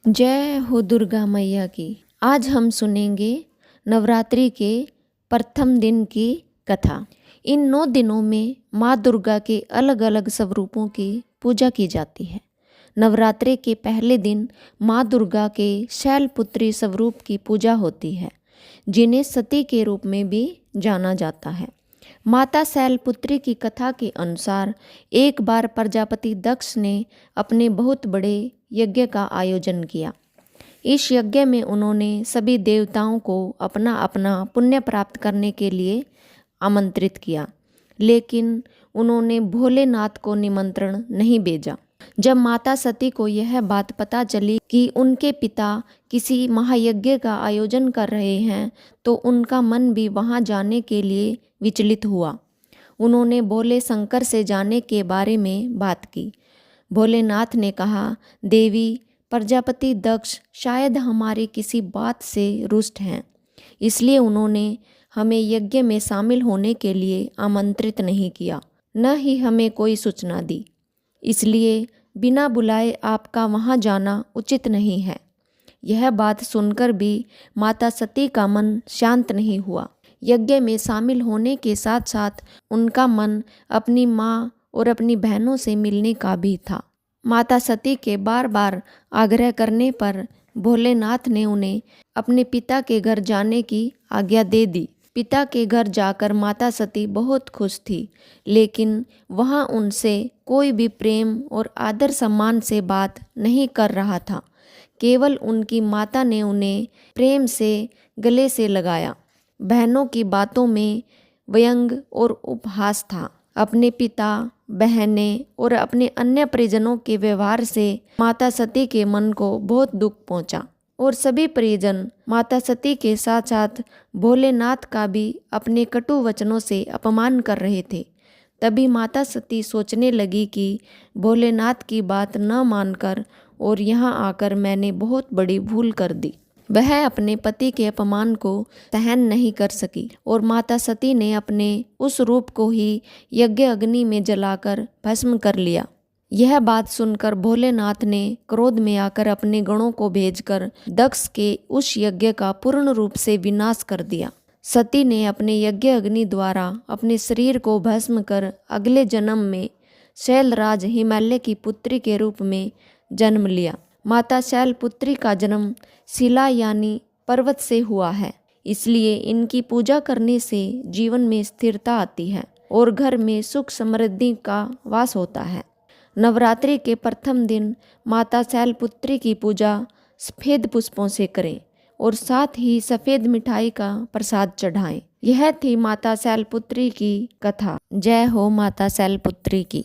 जय हो दुर्गा मैया की। आज हम सुनेंगे नवरात्रि के प्रथम दिन की कथा। इन 9 दिनों में माँ दुर्गा के अलग अलग स्वरूपों की पूजा की जाती है। नवरात्रि के पहले दिन माँ दुर्गा के शैलपुत्री स्वरूप की पूजा होती है, जिन्हें सती के रूप में भी जाना जाता है। माता शैलपुत्री की कथा के अनुसार एक बार प्रजापति दक्ष ने अपने बहुत बड़े यज्ञ का आयोजन किया। इस यज्ञ में उन्होंने सभी देवताओं को अपना अपना पुण्य प्राप्त करने के लिए आमंत्रित किया, लेकिन उन्होंने भोलेनाथ को निमंत्रण नहीं भेजा। जब माता सती को यह बात पता चली कि उनके पिता किसी महायज्ञ का आयोजन कर रहे हैं, तो उनका मन भी वहां जाने के लिए विचलित हुआ। उन्होंने भोले शंकर से जाने के बारे में बात की। भोलेनाथ ने कहा, देवी, प्रजापति दक्ष शायद हमारी किसी बात से रुष्ट हैं, इसलिए उन्होंने हमें यज्ञ में शामिल होने के लिए आमंत्रित नहीं किया, न ही हमें कोई सूचना दी। इसलिए बिना बुलाए आपका वहां जाना उचित नहीं है। यह बात सुनकर भी माता सती का मन शांत नहीं हुआ। यज्ञ में शामिल होने के साथ साथ उनका मन अपनी माँ और अपनी बहनों से मिलने का भी था। माता सती के बार बार आग्रह करने पर भोलेनाथ ने उन्हें अपने पिता के घर जाने की आज्ञा दे दी। पिता के घर जाकर माता सती बहुत खुश थी, लेकिन वहाँ उनसे कोई भी प्रेम और आदर सम्मान से बात नहीं कर रहा था। केवल उनकी माता ने उन्हें प्रेम से गले से लगाया। बहनों की बातों में व्यंग और उपहास था। अपने पिता, बहनें और अपने अन्य परिजनों के व्यवहार से माता सती के मन को बहुत दुख पहुंचा और सभी परिजन माता सती के साथ साथ भोलेनाथ का भी अपने कटु वचनों से अपमान कर रहे थे। तभी माता सती सोचने लगी कि भोलेनाथ की बात न मानकर और यहाँ आकर मैंने बहुत बड़ी भूल कर दी। वह अपने पति के अपमान को सहन नहीं कर सकी और माता सती ने अपने उस रूप को ही यज्ञ अग्नि में जलाकर भस्म कर लिया। यह बात सुनकर भोलेनाथ ने क्रोध में आकर अपने गणों को भेजकर दक्ष के उस यज्ञ का पूर्ण रूप से विनाश कर दिया। सती ने अपने यज्ञ अग्नि द्वारा अपने शरीर को भस्म कर अगले जन्म में शैलराज हिमालय की पुत्री के रूप में जन्म लिया। माता शैलपुत्री का जन्म शिला यानी पर्वत से हुआ है, इसलिए इनकी पूजा करने से जीवन में स्थिरता आती है और घर में सुख समृद्धि का वास होता है। नवरात्रि के प्रथम दिन माता शैलपुत्री की पूजा सफ़ेद पुष्पों से करें और साथ ही सफ़ेद मिठाई का प्रसाद चढ़ाएं। यह थी माता शैलपुत्री की कथा। जय हो माता शैलपुत्री की।